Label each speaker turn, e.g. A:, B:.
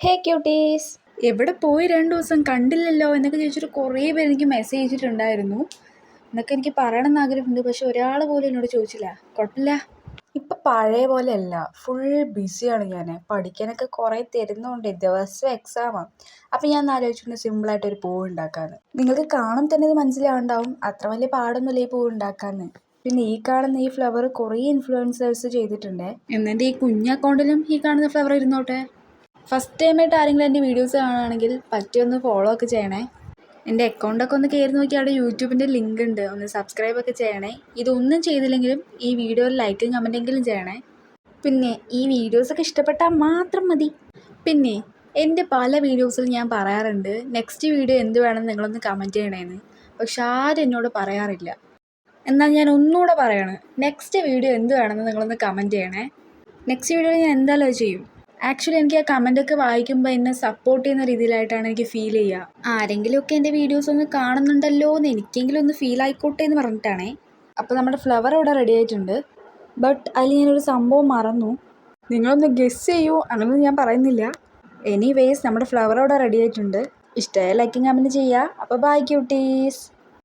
A: ഹേ quotes, എവിടെ പോയി 2 ദിവസം കണ്ടില്ലല്ലോ എന്നൊക്കെ ചോദിച്ചിട്ട് കുറേ പേര് എനിക്ക് മെസ്സേജ് അയച്ചിട്ടുണ്ടായിരുന്നു. എന്നൊക്കെ എനിക്ക് പറയണമെന്ന് ആഗ്രഹമുണ്ട്, പക്ഷെ ഒരാൾ പോലും എന്നോട് ചോദിച്ചില്ല. കുഴപ്പമില്ല. ഇപ്പം പഴയ പോലെയല്ല, ഫുൾ ബിസിയാണ് ഞാൻ. പഠിക്കാനൊക്കെ കുറേ തരുന്നുണ്ട്, ദിവസം എക്സാമാണ്. അപ്പം ഞാൻ ആലോചിച്ചിട്ടുണ്ട് സിമ്പിളായിട്ടൊരു പൂവ് ഉണ്ടാക്കാമെന്ന്. നിങ്ങൾക്ക് കാണുമ്പോൾ തന്നെ ഇത് മനസ്സിലാവുണ്ടാവും, അത്ര വലിയ പാടൊന്നുമില്ല ഈ പൂവ് ഉണ്ടാക്കാമെന്ന്. പിന്നെ ഈ കാണുന്ന ഈ ഫ്ലവർ കുറേ ഇൻഫ്ലുവൻസേഴ്സ് ചെയ്തിട്ടുണ്ട്. എന്നെൻ്റെ ഈ കുഞ്ഞ് അക്കൗണ്ടിലും ഈ കാണുന്ന ഫ്ലവർ ഇരുന്നോട്ടെ. ഫസ്റ്റ് ടൈമായിട്ട് ആരെങ്കിലും എൻ്റെ വീഡിയോസ് കാണുകയാണെങ്കിൽ പറ്റിയൊന്ന് ഫോളോ ഒക്കെ ചെയ്യണേ. എൻ്റെ അക്കൗണ്ടൊക്കെ ഒന്ന് കയറി നോക്കി, അവിടെ യൂട്യൂബിൻ്റെ ലിങ്ക് ഉണ്ട്, ഒന്ന് സബ്സ്ക്രൈബ് ഒക്കെ ചെയ്യണേ. ഇതൊന്നും ചെയ്തില്ലെങ്കിലും ഈ വീഡിയോയിൽ ലൈക്കും കമൻറ്റെങ്കിലും ചെയ്യണേ. പിന്നെ ഈ വീഡിയോസൊക്കെ ഇഷ്ടപ്പെട്ടാൽ മാത്രം മതി. പിന്നെ എൻ്റെ പല വീഡിയോസിൽ ഞാൻ പറയാറുണ്ട് നെക്സ്റ്റ് വീഡിയോ എന്ത് വേണമെന്ന് നിങ്ങളൊന്ന് കമൻറ്റ് ചെയ്യണേന്ന്, പക്ഷെ ആരും എന്നോട് പറയാറില്ല. എന്നാൽ ഞാൻ ഒന്നുകൂടെ പറയാണ്, നെക്സ്റ്റ് വീഡിയോ എന്ത് വേണമെന്ന് നിങ്ങളൊന്ന് കമൻറ്റ് ചെയ്യണേ. നെക്സ്റ്റ് വീഡിയോയിൽ ഞാൻ എന്തായാലും അത് ചെയ്യും. ആക്ച്വലി എനിക്ക് ആ കമൻറ്റൊക്കെ വായിക്കുമ്പോൾ എന്നെ സപ്പോർട്ട് ചെയ്യുന്ന രീതിയിലായിട്ടാണ് എനിക്ക് ഫീൽ ചെയ്യുക. ആരെങ്കിലുമൊക്കെ എൻ്റെ വീഡിയോസ് ഒന്ന് കാണുന്നുണ്ടല്ലോ എന്ന് എനിക്കെങ്കിലും ഒന്ന് ഫീൽ ആയിക്കോട്ടെ എന്ന് പറഞ്ഞിട്ടാണേ. അപ്പോൾ നമ്മുടെ ഫ്ലവർ ഇവിടെ റെഡി ആയിട്ടുണ്ട്. ബട്ട് അതിൽ ഞാനൊരു സംഭവം മറന്നു. നിങ്ങളൊന്ന് ഗെസ് ചെയ്യൂ, അങ്ങനൊന്നും ഞാൻ പറയുന്നില്ല. എനിവേസ് നമ്മുടെ ഫ്ലവർ ഇവിടെ റെഡി ആയിട്ടുണ്ട്. ഇഷ്ടമായ ലൈക്കും കമൻറ്റ് ചെയ്യുക. അപ്പോൾ ബൈ ക്യൂട്ടീസ്.